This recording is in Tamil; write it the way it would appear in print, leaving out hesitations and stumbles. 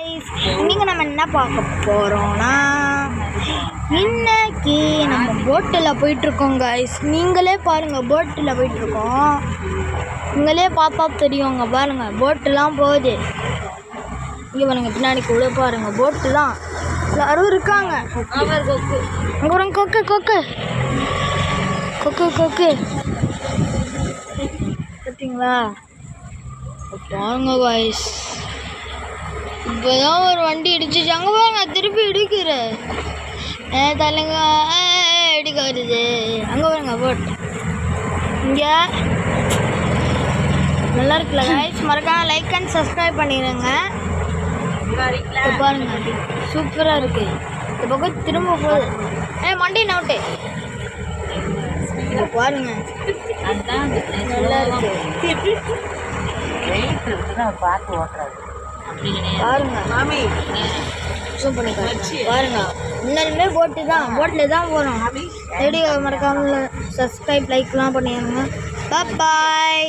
गाइस இன்னைக்கு நம்ம என்ன பார்க்க போறோம்னா இன்னைக்கு நம்ம போட்ல போயிட்டு இருக்கோம் गाइस நீங்களே பாருங்க போட்ல போயிட்டு இருக்கோம் நீங்களே பார்த்தா தெரியுங்க பாருங்க போட்லாம் போகுது இங்க பாருங்க பின்னாடி கூட பாருங்க போட் தான் எல்லாரும் இருக்காங்க அங்க ஒரு கொக்கு கொக்கு கொக்கு கொக்கு பாத்தீங்களா பாருங்க गाइस இப்போதான் ஒரு வண்டி இடிச்சிச்சு அங்கே பாருங்க திருப்பி இடிக்கிற தலைங்க இடிக்க வருது அங்கே பாருங்க போட் இங்கே நல்லா இருக்குல்ல गाइस மறக்காம லைக் அண்ட் சப்ஸ்கிரைப் பண்ணிடுங்க பாருங்க சூப்பராக இருக்கு இந்த பக்கம் திரும்ப போகுது மண்டி நவுட்டு பாருங்க நல்லா இருக்கு பார்த்து ஓட்டுறாரு பாருங்க ஜூம் பண்ணி பாருங்க இன்னுமே போட்டில் தான் போகிறோம் வீடியோ மறக்காமல் சப்ஸ்கிரைப் லைக்லாம் பண்ணிடுங்க பாய்